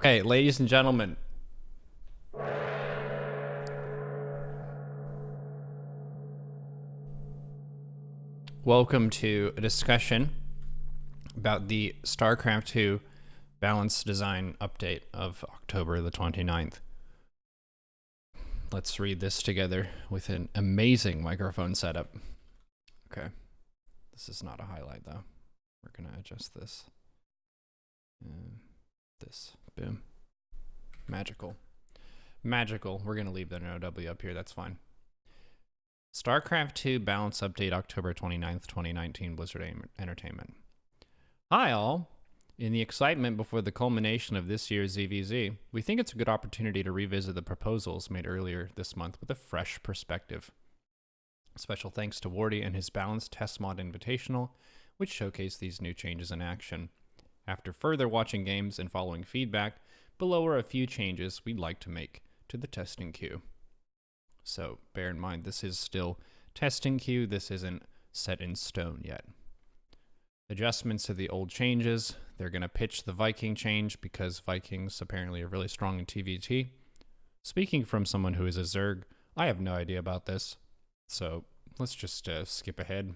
Okay, ladies and gentlemen, welcome to a discussion about the StarCraft 2 balance design update of October the 29th. Let's read this together with an amazing microphone setup. Okay, this is not a highlight though. We're gonna adjust this. Boom. Magical. We're gonna leave the no W up here, that's fine. StarCraft 2 Balance Update October 29th, 2019, Blizzard Entertainment. Hi all! In the excitement before the culmination of this year's ZVZ, we think it's a good opportunity to revisit the proposals made earlier this month with a fresh perspective. Special thanks to Wardy and his Balanced Test Mod Invitational, which showcased these new changes in action. After further watching games and following feedback, below are a few changes we'd like to make to the testing queue. So bear in mind, this is still testing queue. This isn't set in stone yet. Adjustments to the old changes. They're going to pitch the Viking change because Vikings apparently are really strong in TVT. Speaking from someone who is a Zerg, I have no idea about this. So let's just skip ahead.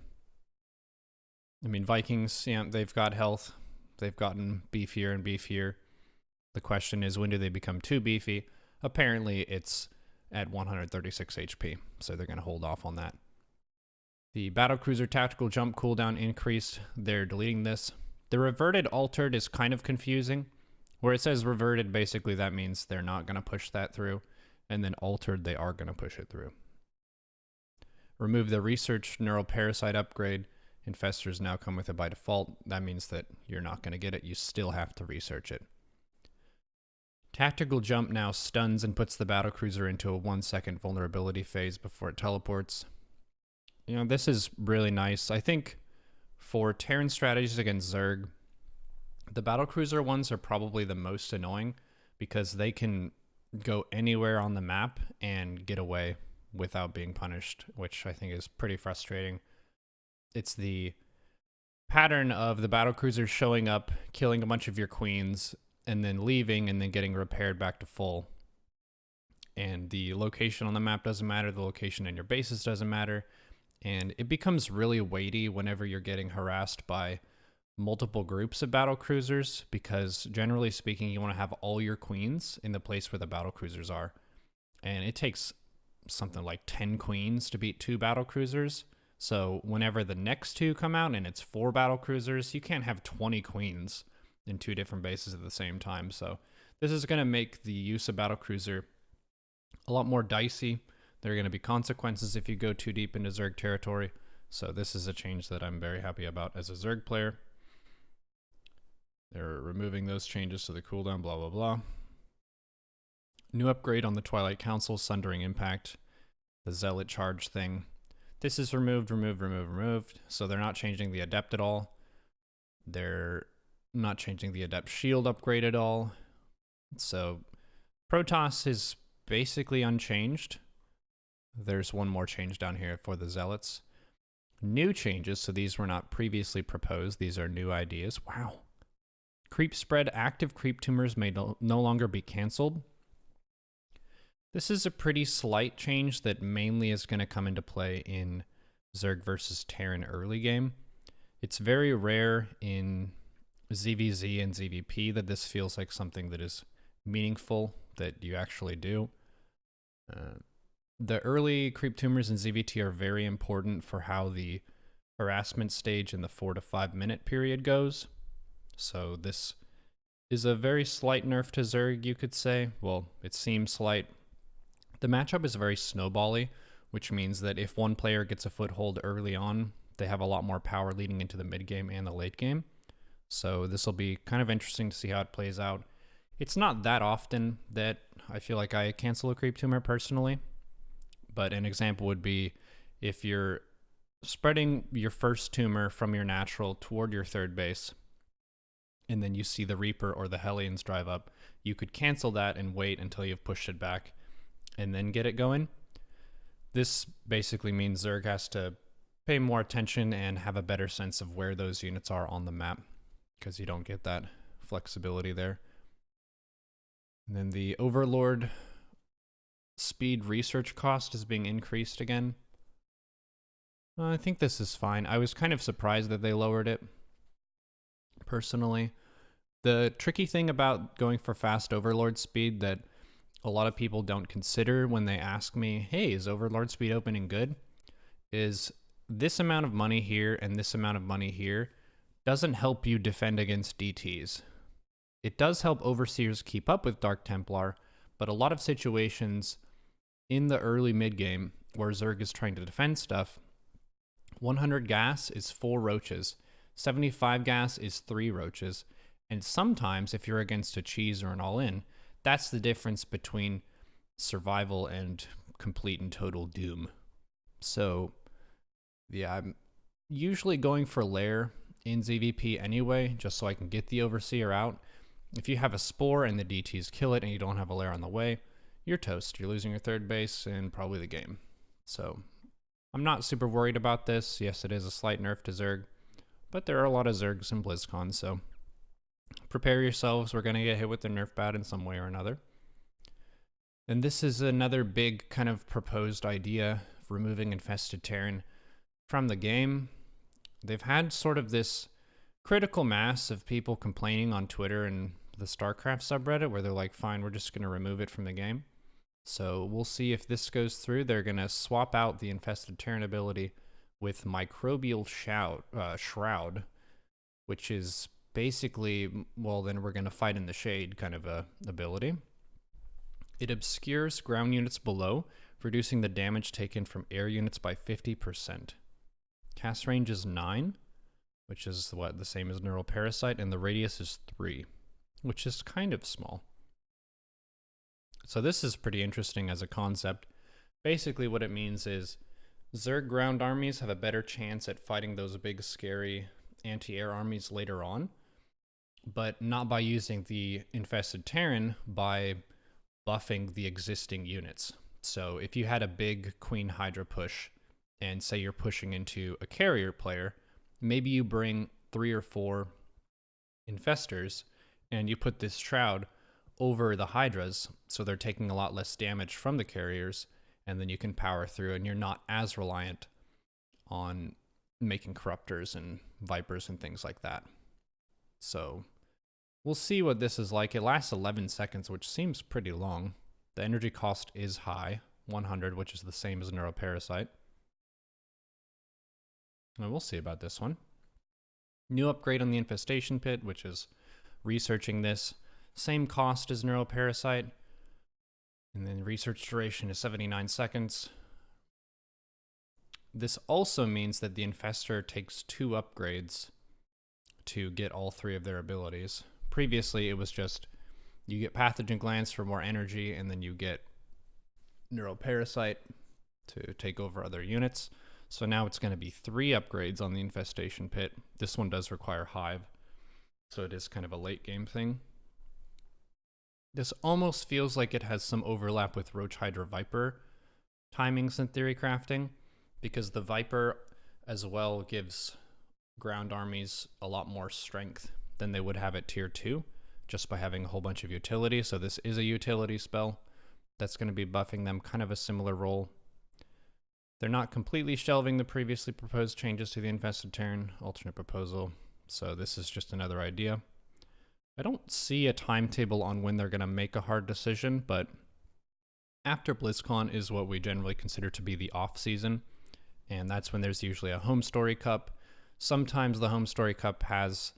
I mean, Vikings, yeah, they've got health. They've gotten beefier and beefier. The question is, when do they become too beefy? Apparently, it's at 136 HP, so they're going to hold off on that. The Battlecruiser tactical jump cooldown increased. They're deleting this. The reverted altered is kind of confusing. Where it says reverted, basically that means they're not going to push that through, and then altered, they are going to push it through. Remove the research neural parasite upgrade. Infestors now come with it by default. That means that you're not going to get it. You still have to research it. Tactical jump now stuns and puts the battlecruiser into a 1-second vulnerability phase before it teleports. You know, this is really nice. I think for Terran strategies against Zerg, the battlecruiser ones are probably the most annoying because they can go anywhere on the map and get away without being punished, which I think is pretty frustrating. It's the pattern of the battlecruiser showing up, killing a bunch of your queens, and then leaving and then getting repaired back to full. And the location on the map doesn't matter, the location in your bases doesn't matter, and it becomes really weighty whenever you're getting harassed by multiple groups of battlecruisers, because generally speaking, you want to have all your queens in the place where the battlecruisers are. And it takes something like 10 queens to beat 2 battlecruisers. So whenever the next 2 come out and it's 4 battlecruisers, you can't have 20 queens in 2 different bases at the same time. So this is going to make the use of battlecruiser a lot more dicey. There are going to be consequences if you go too deep into Zerg territory. So this is a change that I'm very happy about as a Zerg player. They're removing those changes to the cooldown, blah, blah, blah. New upgrade on the Twilight Council, Sundering Impact, the Zealot charge thing. This is removed. So they're not changing the Adept at all. They're not changing the Adept shield upgrade at all. So Protoss is basically unchanged. There's one more change down here for the Zealots. New changes, so these were not previously proposed. These are new ideas. Wow. Creep spread. Active creep tumors may no longer be canceled. This is a pretty slight change that mainly is going to come into play in Zerg versus Terran early game. It's very rare in ZVZ and ZVP that this feels like something that is meaningful, that you actually do. The early creep tumors in ZVT are very important for how the harassment stage in the 4 to 5 minute period goes. So this is a very slight nerf to Zerg, you could say. Well, it seems slight. The matchup is very snowbally, which means that if one player gets a foothold early on, they have a lot more power leading into the mid game and the late game. So this will be kind of interesting to see how it plays out. It's not that often that I feel like I cancel a creep tumor personally, but an example would be if you're spreading your first tumor from your natural toward your third base, and then you see the Reaper or the Hellions drive up, you could cancel that and wait until you've pushed it back and then get it going. This basically means Zerg has to pay more attention and have a better sense of where those units are on the map, because you don't get that flexibility there. And then the Overlord speed research cost is being increased again. I think this is fine. I was kind of surprised that they lowered it, personally. The tricky thing about going for fast Overlord speed that a lot of people don't consider when they ask me, hey, is Overlord speed opening good? Is this amount of money here and this amount of money here doesn't help you defend against DTs. It does help Overseers keep up with Dark Templar, but a lot of situations in the early mid game where Zerg is trying to defend stuff, 100 gas is 4 roaches, 75 gas is 3 roaches, and sometimes if you're against a cheese or an all-in, that's the difference between survival and complete and total doom. So yeah, I'm usually going for lair in ZVP anyway, just so I can get the Overseer out. If you have a Spore and the DTs kill it and you don't have a lair on the way, you're toast. You're losing your third base and probably the game. So I'm not super worried about this. Yes, it is a slight nerf to Zerg, but there are a lot of Zergs in BlizzCon, so prepare yourselves. We're going to get hit with the nerf bat in some way or another. And this is another big kind of proposed idea, removing Infested Terran from the game. They've had sort of this critical mass of people complaining on Twitter and the StarCraft subreddit where they're like, fine, we're just going to remove it from the game. So we'll see if this goes through. They're going to swap out the Infested Terran ability with Microbial Shroud, which is basically, well, then we're going to fight in the shade kind of a ability. It obscures ground units below, reducing the damage taken from air units by 50%. Cast range is 9, which is the same as Neural Parasite, and the radius is 3, which is kind of small. So this is pretty interesting as a concept. Basically what it means is Zerg ground armies have a better chance at fighting those big scary anti-air armies later on, but not by using the Infested Terran, by buffing the existing units. So if you had a big Queen Hydra push, and say you're pushing into a carrier player, maybe you bring 3 or 4 infestors, and you put this Shroud over the Hydras, so they're taking a lot less damage from the carriers, and then you can power through, and you're not as reliant on making Corruptors and Vipers and things like that. So we'll see what this is like. It lasts 11 seconds, which seems pretty long. The energy cost is high, 100, which is the same as Neuro Parasite. And we'll see about this one. New upgrade on the Infestation Pit, which is researching this. Same cost as Neuro Parasite. And then research duration is 79 seconds. This also means that the Infestor takes 2 upgrades to get all 3 of their abilities. Previously, it was just you get Pathogen Glance for more energy, and then you get Neuro Parasite to take over other units. So now it's going to be 3 upgrades on the Infestation Pit. This one does require Hive, so it is kind of a late game thing. This almost feels like it has some overlap with Roach Hydra Viper timings in theory crafting, because the Viper as well gives ground armies a lot more strength than they would have at tier 2, just by having a whole bunch of utility. So this is a utility spell that's going to be buffing them, kind of a similar role. They're not completely shelving the previously proposed changes to the Infested Terran, alternate proposal, so this is just another idea. I don't see a timetable on when they're going to make a hard decision, but after BlizzCon is what we generally consider to be the off-season, and that's when there's usually a Home Story Cup. Sometimes the Home Story Cup has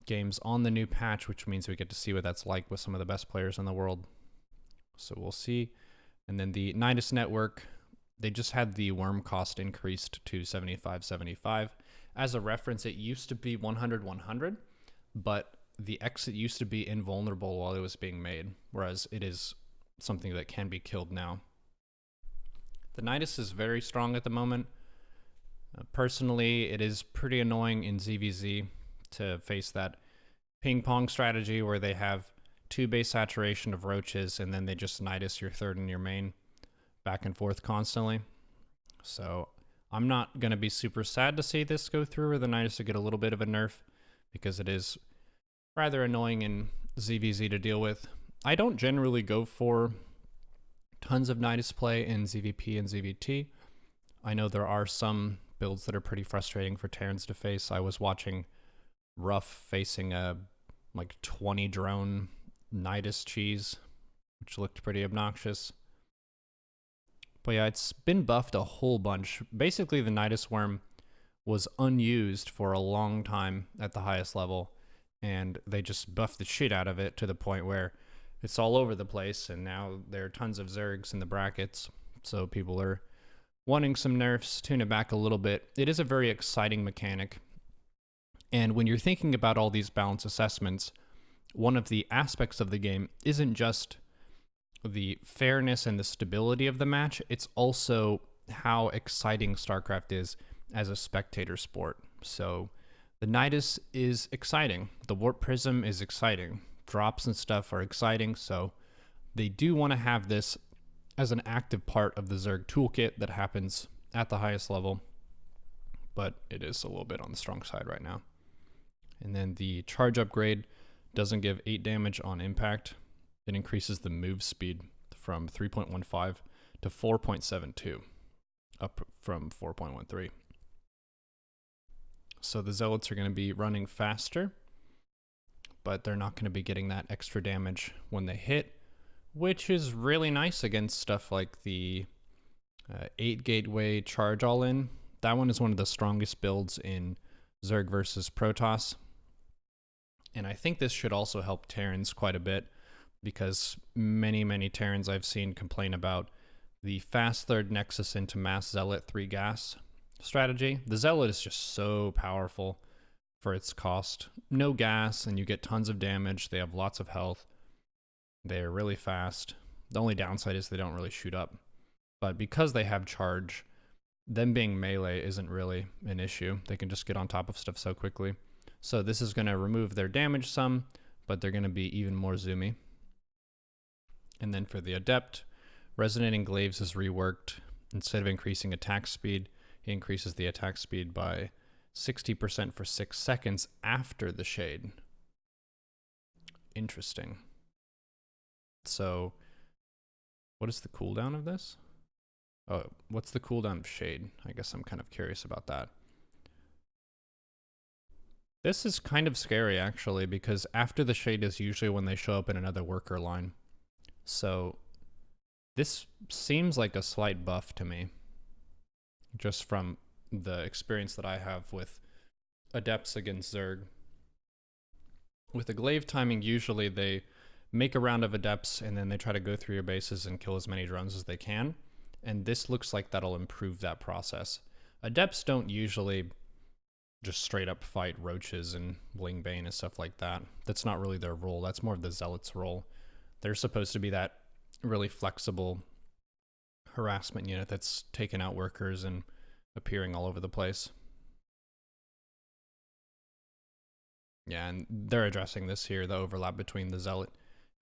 games on the new patch, which means we get to see what that's like with some of the best players in the world. So we'll see. And then the Nidus Network, they just had the worm cost increased to 75.75. As a reference, it used to be 100, but the exit used to be invulnerable while it was being made, whereas it is something that can be killed now. The Nidus is very strong at the moment. Personally, it is pretty annoying in ZVZ to face that ping pong strategy where they have 2 base saturation of roaches and then they just Nidus your third and your main back and forth constantly. So I'm not going to be super sad to see this go through, or the Nidus to get a little bit of a nerf, because it is rather annoying in ZVZ to deal with. I don't generally go for tons of Nidus play in ZVP and ZVT. I know there are some builds that are pretty frustrating for Terrans to face. I was watching Ruff facing a like 20 drone Nidus cheese, which looked pretty obnoxious. But yeah, it's been buffed a whole bunch. Basically, the Nidus Worm was unused for a long time at the highest level, and they just buffed the shit out of it to the point where it's all over the place, and now there are tons of Zergs in the brackets, so people are wanting some nerfs, tune it back a little bit. It is a very exciting mechanic, and when you're thinking about all these balance assessments, one of the aspects of the game isn't just the fairness and the stability of the match, it's also how exciting StarCraft is as a spectator sport. So the Nidus is exciting. The Warp Prism is exciting. Drops and stuff are exciting. So they do want to have this as an active part of the Zerg toolkit that happens at the highest level. But it is a little bit on the strong side right now. And then the charge upgrade doesn't give 8 damage on impact. It increases the move speed from 3.15 to 4.72, up from 4.13. So the Zealots are going to be running faster, but they're not going to be getting that extra damage when they hit, which is really nice against stuff like the 8 Gateway Charge All-In. That one is one of the strongest builds in Zerg versus Protoss. And I think this should also help Terrans quite a bit, because many Terrans I've seen complain about the fast third Nexus into Mass Zealot 3 gas strategy. The Zealot is just so powerful for its cost. No gas, and you get tons of damage. They have lots of health. They're really fast. The only downside is they don't really shoot up. But because they have charge, them being melee isn't really an issue. They can just get on top of stuff so quickly. So this is going to remove their damage some, but they're going to be even more zoomy. And then for the Adept, Resonating Glaives is reworked. Instead of increasing attack speed, he increases the attack speed by 60% for 6 seconds after the shade. Interesting. So, what is the cooldown of this? Oh, what's the cooldown of shade? I guess I'm kind of curious about that. This is kind of scary, actually, because after the shade is usually when they show up in another worker line. So, this seems like a slight buff to me, just from the experience that I have with Adepts against Zerg. With the glaive timing, usually they make a round of Adepts and then they try to go through your bases and kill as many drones as they can. And this looks like that'll improve that process. Adepts don't usually just straight up fight roaches and Bling Bane and stuff like that. That's not really their role. That's more of the Zealots' role. They're supposed to be that really flexible harassment unit that's taking out workers and appearing all over the place. Yeah, and they're addressing this here, the overlap between the Zealot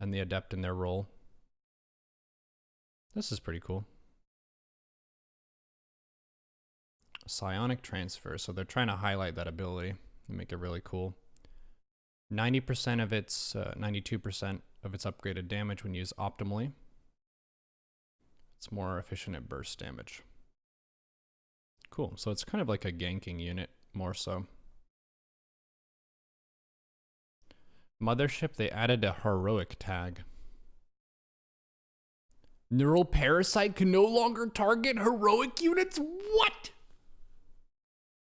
and the Adept in their role. This is pretty cool. Psionic Transfer, so they're trying to highlight that ability and make it really cool. 90% of its, 92% of its upgraded damage when used optimally. It's more efficient at burst damage. Cool, so it's kind of like a ganking unit, more so. Mothership, they added a heroic tag. Neural Parasite can no longer target heroic units? What?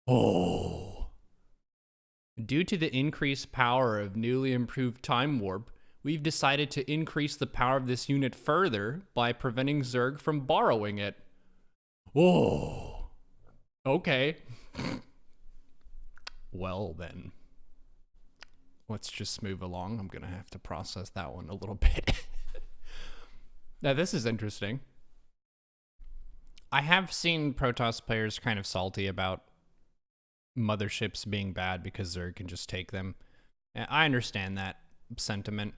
Oh. Due to the increased power of newly improved Time Warp, we've decided to increase the power of this unit further by preventing Zerg from borrowing it. Whoa. Okay. Well then. Let's just move along. I'm gonna have to process that one a little bit. Now this is interesting. I have seen Protoss players kind of salty about motherships being bad because Zerg can just take them. I understand that sentiment.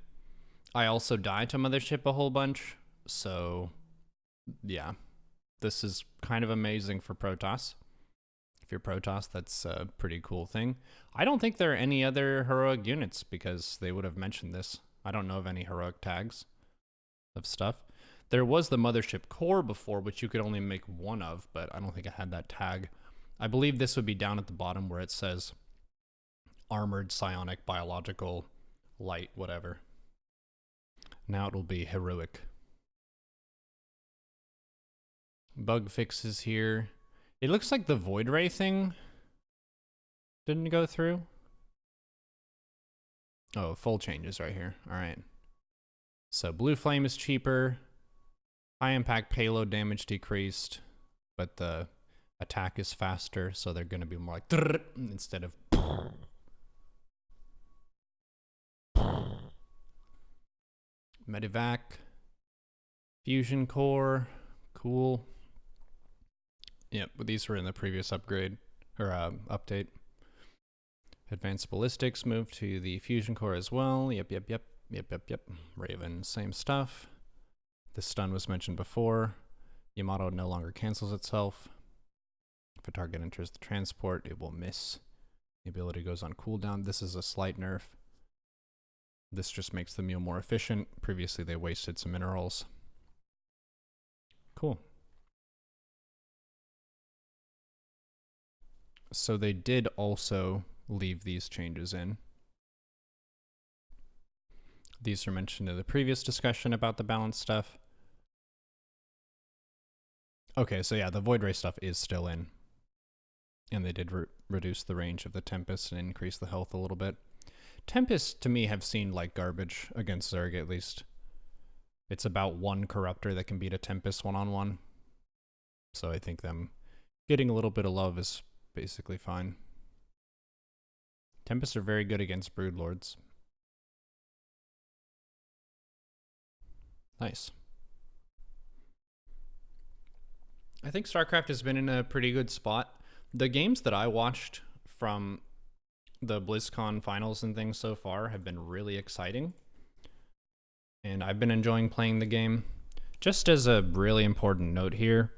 I also die to mothership a whole bunch, so yeah. This is kind of amazing for Protoss. If you're Protoss, that's a pretty cool thing. I don't think there are any other heroic units because they would have mentioned this. I don't know of any heroic tags of stuff. There was the Mothership Core before, which you could only make one of, but I don't think it had that tag. I believe this would be down at the bottom where it says armored, psionic, biological, light, whatever. Now it will be heroic. Bug fixes here. It looks like the Void Ray thing didn't go through. Oh, full changes right here. All right. So Blue Flame is cheaper. High impact payload damage decreased, but the attack is faster, so they're going to be more like instead of Medivac. Fusion Core. Cool. Yep, but these were in the previous upgrade or update. Advanced Ballistics moved to the Fusion Core as well. Yep. Raven, same stuff. The stun was mentioned before. Yamato no longer cancels itself. If a target enters the transport, it will miss. The ability goes on cooldown. This is a slight nerf. This just makes the meal more efficient. Previously, they wasted some minerals. Cool. So they did also leave these changes in. These are mentioned in the previous discussion about the balance stuff. Okay, so yeah, the Void Ray stuff is still in. And they did reduce the range of the Tempest and increase the health a little bit. Tempests, to me, have seemed like garbage against Zerg, at least. It's about one Corruptor that can beat a Tempest one-on-one. So I think them getting a little bit of love is basically fine. Tempests are very good against Broodlords. Nice. I think StarCraft has been in a pretty good spot. The games that I watched from the BlizzCon finals and things so far have been really exciting. And I've been enjoying playing the game. Just as a really important note here,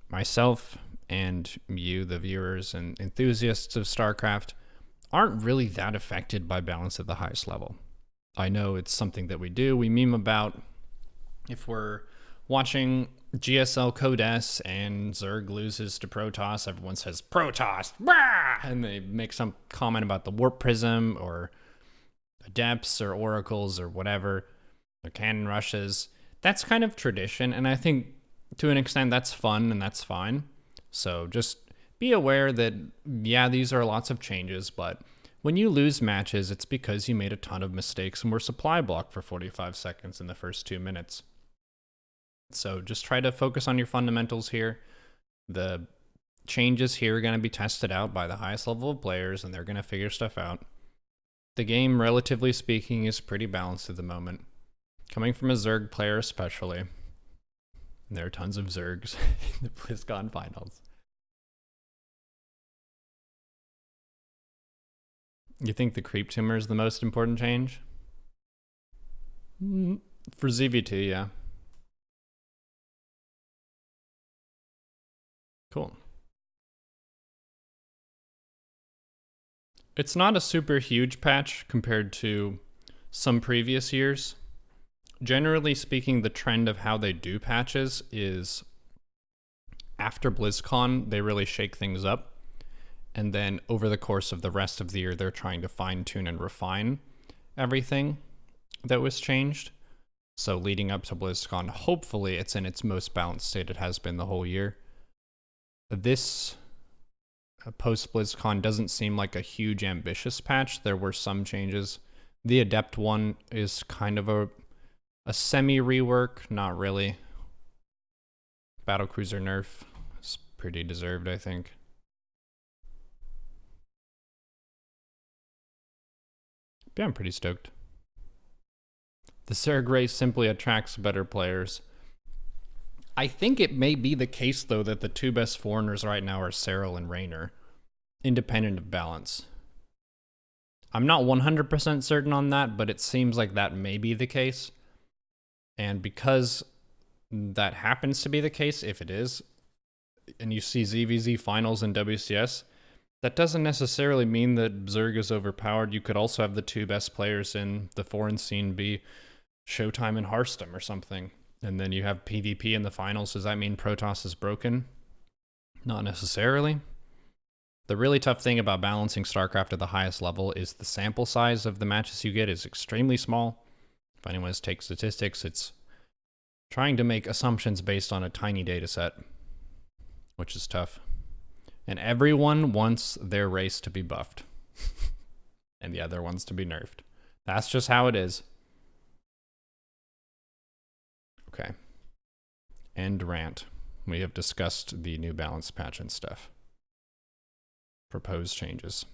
myself and you, the viewers and enthusiasts of StarCraft, aren't really that affected by balance at the highest level. I know it's something that we do. We meme about if we're watching GSL Code S and Zerg loses to Protoss, everyone says, Protoss, bah! And they make some comment about the Warp Prism or Adepts or Oracles or whatever, or Cannon Rushes. That's kind of tradition, and I think to an extent that's fun and that's fine. So just be aware that, yeah, these are lots of changes, but when you lose matches, it's because you made a ton of mistakes and were supply blocked for 45 seconds in the first 2 minutes. So just try to focus on your fundamentals here. The changes here are going to be tested out by the highest level of players, and they're going to figure stuff out. The game, relatively speaking, is pretty balanced at the moment. Coming from a Zerg player especially. And there are tons of Zergs in the BlizzCon finals. You think the creep tumor is the most important change? For ZV2, yeah. Cool. It's not a super huge patch compared to some previous years. Generally speaking, the trend of how they do patches is after BlizzCon, they really shake things up. And then over the course of the rest of the year, they're trying to fine-tune and refine everything that was changed. So leading up to BlizzCon, hopefully it's in its most balanced state it has been the whole year. This post-BlizzCon doesn't seem like a huge ambitious patch. There were some changes. The Adept one is kind of a semi-rework, not really. Battlecruiser nerf is pretty deserved, I think. Yeah, I'm pretty stoked. The Zerg race simply attracts better players. I think it may be the case, though, that the two best foreigners right now are Cyril and Raynor, independent of balance. I'm not 100% certain on that, but it seems like that may be the case. And because that happens to be the case, if it is, and you see ZVZ finals in WCS, That doesn't necessarily mean that Zerg is overpowered. You could also have the two best players in the foreign scene be Showtime and Hearthstone or something. And then you have PvP in the finals. Does that mean Protoss is broken? Not necessarily. The really tough thing about balancing StarCraft at the highest level is the sample size of the matches you get is extremely small. If anyone has taken statistics, it's trying to make assumptions based on a tiny data set, which is tough. And everyone wants their race to be buffed and the other ones to be nerfed. That's just how it is. Okay. End rant. We have discussed the new balance patch and stuff. Proposed changes.